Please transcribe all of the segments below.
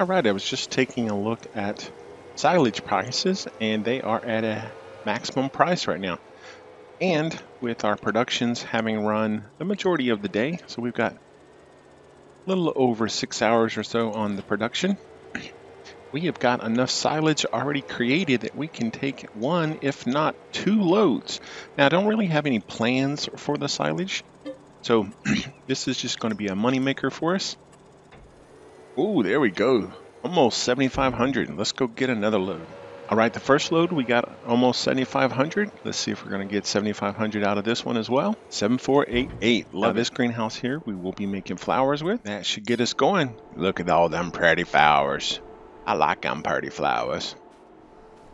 All right, I was just taking a look at silage prices, and they are at a maximum price right now. And with our productions having run the majority of the day, so we've got a little over 6 hours or so on the production, we have got enough silage already created that we can take one, if not two loads. Now, I don't really have any plans for the silage, so this is just going to be a moneymaker for us. Ooh, there we go. Almost 7,500. Let's go get another load. All right, the first load, we got almost 7,500. Let's see if we're going to get 7,500 out of this one as well. 7,488. Love this greenhouse here. We will be making flowers with. That should get us going. Look at all them pretty flowers. I like them pretty flowers.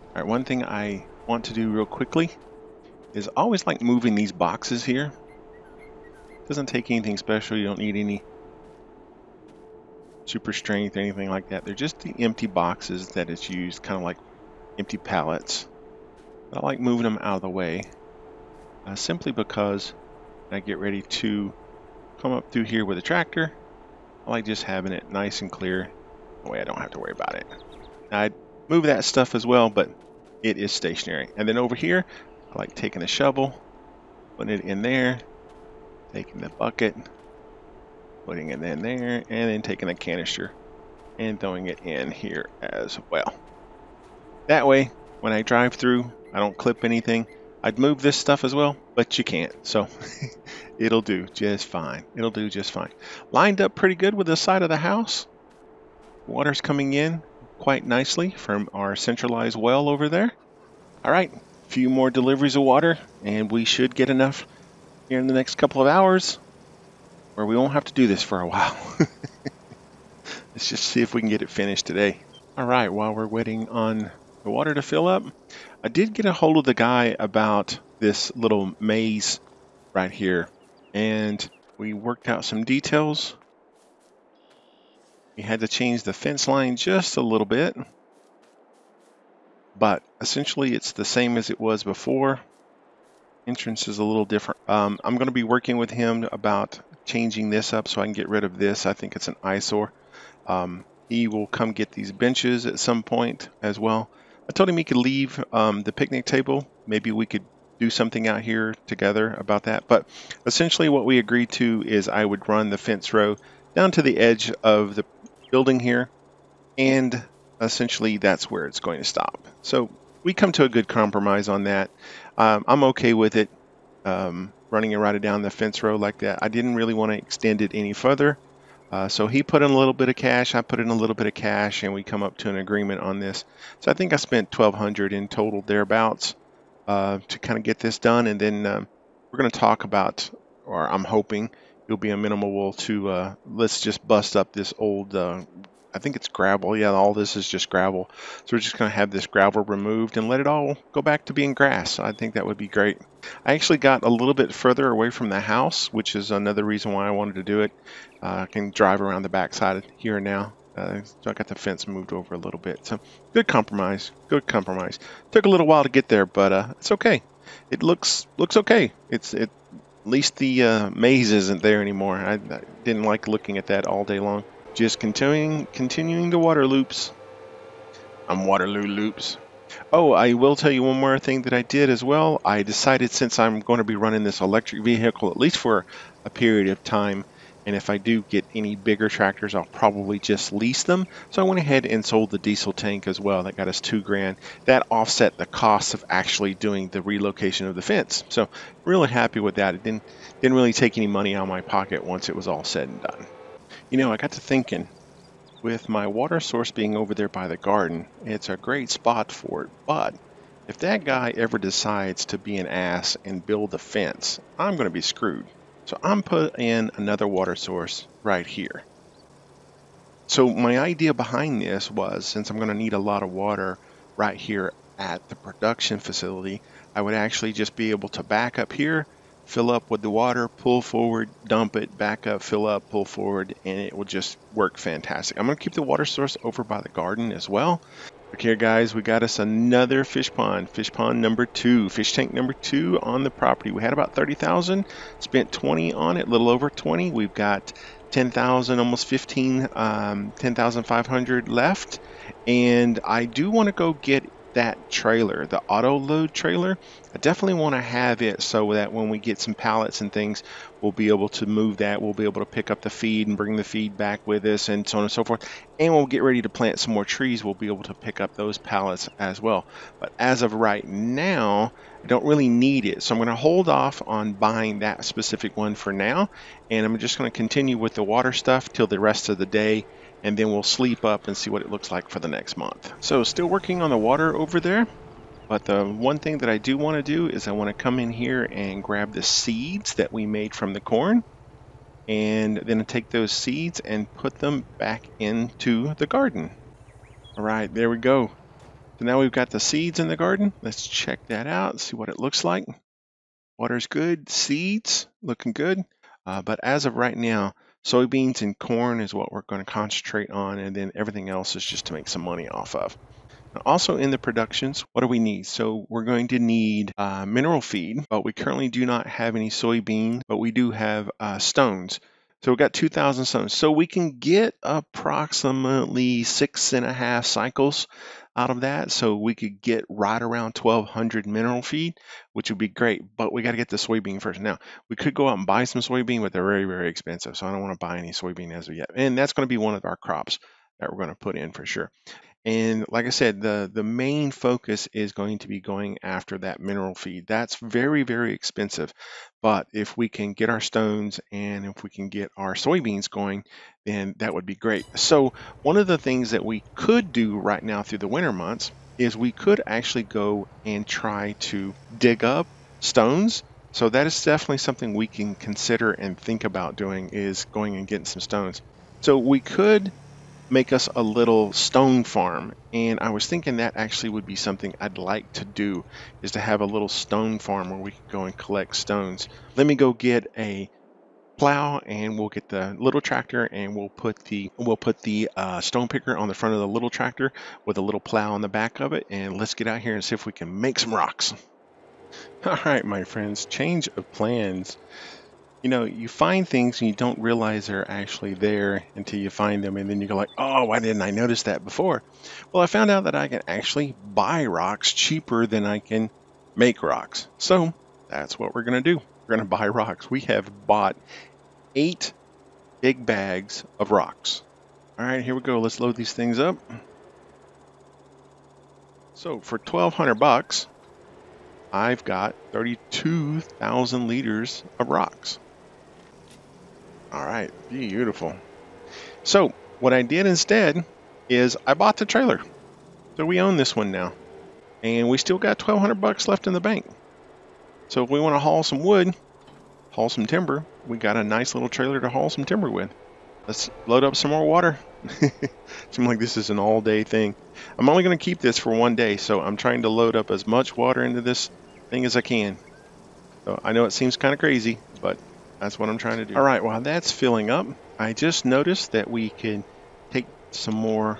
All right, one thing I want to do real quickly is always like moving these boxes here. Doesn't take anything special. You don't need any super strength or anything like that. They're just the empty boxes that it's used, kind of like empty pallets. I like moving them out of the way simply because I get ready to come up through here with a tractor. I like just having it nice and clear. That way I don't have to worry about it. I'd move that stuff as well, but it is stationary. And then over here, I like taking a shovel, putting it in there, taking the bucket, putting it in there, and then taking a canister and throwing it in here as well. That way, when I drive through, I don't clip anything. I'd move this stuff as well, but you can't, so it'll do just fine. It'll do just fine. Lined up pretty good with the side of the house. Water's coming in quite nicely from our centralized well over there. All right, a few more deliveries of water, and we should get enough here in the next couple of hours where we won't have to do this for a while. Let's just see if we can get it finished today. All right, while we're waiting on the water to fill up, I did get a hold of the guy about this little maze right here, and we worked out some details. We had to change the fence line just a little bit, but essentially it's the same as it was before. Entrance is a little different. I'm going to be working with him about changing this up so I can get rid of this. I think it's an eyesore. He will come get these benches at some point as well. I told him he could leave the picnic table. Maybe we could do something out here together about that. But essentially what we agreed to is I would run the fence row down to the edge of the building here, and essentially that's where it's going to stop. So we come to a good compromise on that. I'm okay with it, running it right down the fence row like that. I didn't really want to extend it any further. So he put in a little bit of cash, I put in a little bit of cash, and we come up to an agreement on this. So I think I spent $1,200 in total thereabouts to kind of get this done. And then we're going to talk about, or I'm hoping it'll be amenable to, let's just bust up this old, I think it's gravel. Yeah, all this is just gravel. So we're just going to have this gravel removed and let it all go back to being grass. I think that would be great. I actually got a little bit further away from the house, which is another reason why I wanted to do it. I can drive around the backside here now. So I got the fence moved over a little bit. So good compromise. Good compromise. Took a little while to get there, but it's okay. It looks okay. At least the maze isn't there anymore. I didn't like looking at that all day long. Just continuing the water loops. I'm Waterloo Loops. Oh, I will tell you one more thing that I did as well. I decided, since I'm going to be running this electric vehicle at least for a period of time, and if I do get any bigger tractors, I'll probably just lease them. So I went ahead and sold the diesel tank as well. That got us $2,000. That offset the cost of actually doing the relocation of the fence. So really happy with that. It didn't really take any money out of my pocket once it was all said and done. You know, I got to thinking, with my water source being over there by the garden, it's a great spot for it. But if that guy ever decides to be an ass and build a fence, I'm going to be screwed. So I'm putting in another water source right here. So my idea behind this was, since I'm going to need a lot of water right here at the production facility, I would actually just be able to back up here, fill up with the water, pull forward, dump it, back up, fill up, pull forward, and it will just work fantastic. I'm going to keep the water source over by the garden as well. Okay, guys, we got us another fish pond number 2, fish tank number 2 on the property. We had about 30,000, spent 20 on it, a little over 20. We've got 10,000, almost 15, 10,500 left. And I do want to go get that trailer, the auto load trailer. I definitely want to have it so that when we get some pallets and things, we'll be able to move that. We'll be able to pick up the feed and bring the feed back with us and so on and so forth. And when we get ready to plant some more trees, we'll be able to pick up those pallets as well. But as of right now, I don't really need it. So I'm going to hold off on buying that specific one for now. And I'm just going to continue with the water stuff till the rest of the day, and then we'll sleep up and see what it looks like for the next month. So still working on the water over there, but the one thing that I do want to do is I want to come in here and grab the seeds that we made from the corn, and then take those seeds and put them back into the garden. All right, there we go. So now we've got the seeds in the garden. Let's check that out, see what it looks like. Water's good, seeds looking good. But as of right now, soybeans and corn is what we're going to concentrate on, and then everything else is just to make some money off of. Now, also in the productions, what do we need? So we're going to need mineral feed, but we currently do not have any soybean, but we do have stones. So we've got 2,000 stones. So we can get approximately 6.5 cycles out of that. So we could get right around 1,200 mineral feed, which would be great, but we got to get the soybean first. Now, we could go out and buy some soybean, but they're very, very expensive. So I don't want to buy any soybean as of yet. And that's going to be one of our crops that we're going to put in for sure. And like I said, the main focus is going to be going after that mineral feed. That's very, very expensive. But if we can get our stones and if we can get our soybeans going, then that would be great. So one of the things that we could do right now through the winter months is we could actually go and try to dig up stones. So that is definitely something we can consider and think about doing, is going and getting some stones. So we could make us a little stone farm, and I was thinking that actually would be something I'd like to do, is to have a little stone farm where we could go and collect stones. Let me go get a plow, and we'll get the little tractor, and we'll put the stone picker on the front of the little tractor with a little plow on the back of it, and let's get out here and see if we can make some rocks. All right, my friends, change of plans. You know, you find things and you don't realize they're actually there until you find them, and then you go like, oh, why didn't I notice that before? Well, I found out that I can actually buy rocks cheaper than I can make rocks. So that's what we're going to do. We're going to buy rocks. We have bought 8 big bags of rocks. All right, here we go. Let's load these things up. So for 1,200 bucks, I've got 32,000 liters of rocks. All right, beautiful. So what I did instead is I bought the trailer. So we own this one now. And we still got 1,200 bucks left in the bank. So if we want to haul some wood, haul some timber, we got a nice little trailer to haul some timber with. Let's load up some more water. Seems like this is an all-day thing. I'm only going to keep this for one day, so I'm trying to load up as much water into this thing as I can. So I know it seems kind of crazy, but that's what I'm trying to do. All right, while that's filling up, I just noticed that we can take some more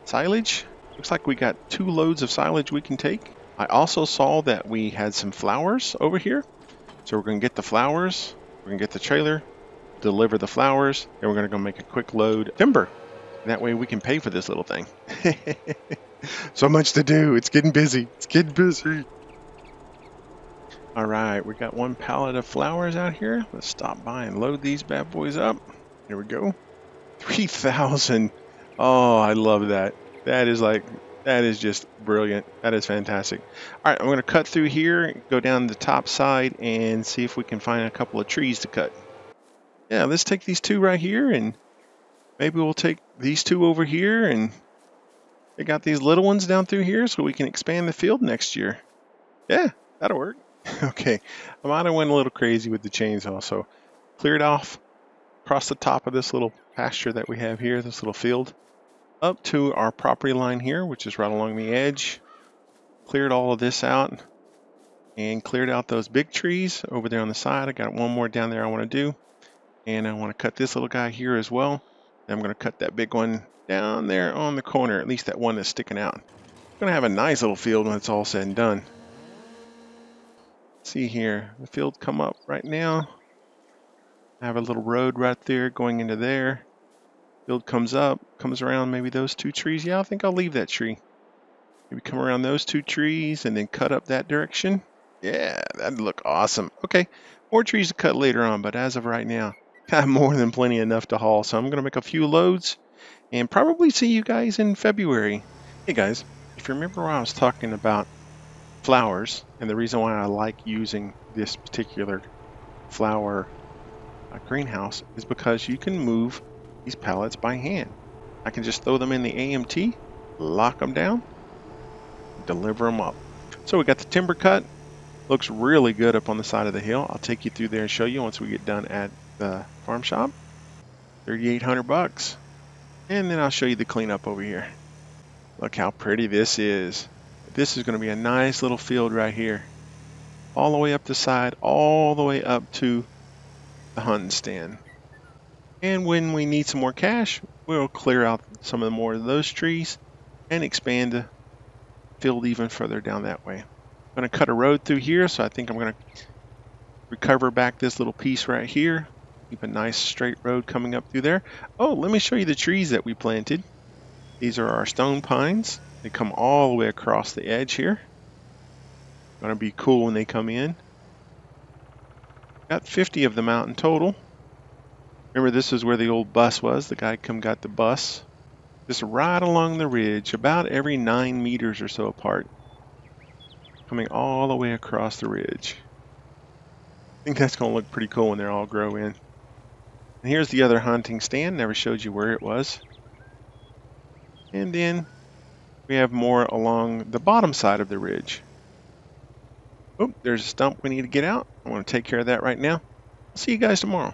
silage. Looks like we got 2 loads of silage we can take. I also saw that we had some flowers over here. So we're going to get the flowers, we're going to get the trailer, deliver the flowers, and we're going to go make a quick load of timber. That way we can pay for this little thing. So much to do. It's getting busy. It's getting busy. All right, we got 1 pallet of flowers out here. Let's stop by and load these bad boys up. Here we go. 3,000. Oh, I love that. That is just brilliant. That is fantastic. All right, I'm going to cut through here, go down the top side, and see if we can find a couple of trees to cut. Yeah, let's take these 2 right here, and maybe we'll take these 2 over here, and we got these little ones down through here so we can expand the field next year. Yeah, that'll work. Okay, I might have went a little crazy with the chainsaw, so cleared off across the top of this little pasture that we have here, this little field, up to our property line here, which is right along the edge. Cleared all of this out and cleared out those big trees over there on the side. I got 1 more down there I want to do, and I want to cut this little guy here as well. And I'm going to cut that big one down there on the corner, at least that one that's sticking out. I'm going to have a nice little field when it's all said and done. See here, the field come up right now. I have a little road right there going into there. Field comes up, comes around maybe those two trees. Yeah, I think I'll leave that tree. Maybe come around those two trees and then cut up that direction. Yeah, that'd look awesome. Okay, more trees to cut later on, but as of right now, I have more than plenty enough to haul. So I'm going to make a few loads and probably see you guys in February. Hey guys, if you remember when I was talking about flowers and the reason why I like using this particular flower greenhouse is because you can move these pallets by hand. I can just throw them in the AMT, lock them down, deliver them up. So we got the timber cut. Looks really good up on the side of the hill. I'll take you through there and show you once we get done at the farm shop. 3,800 bucks. And then I'll show you the cleanup over here. Look how pretty this is. This is going to be a nice little field right here. All the way up the side, all the way up to the hunting stand. And when we need some more cash, we'll clear out some of the more of those trees and expand the field even further down that way. I'm going to cut a road through here, so I think I'm going to recover back this little piece right here. Keep a nice straight road coming up through there. Oh, let me show you the trees that we planted. These are our stone pines. They come all the way across the edge here. Going to be cool when they come in. Got 50 of them out in total. Remember, this is where the old bus was. The guy got the bus. Just right along the ridge, about every 9 meters or so apart. Coming all the way across the ridge. I think that's going to look pretty cool when they all grow in. And here's the other hunting stand. Never showed you where it was. And then we have more along the bottom side of the ridge. Oh, there's a stump we need to get out. I want to take care of that right now. I'll see you guys tomorrow.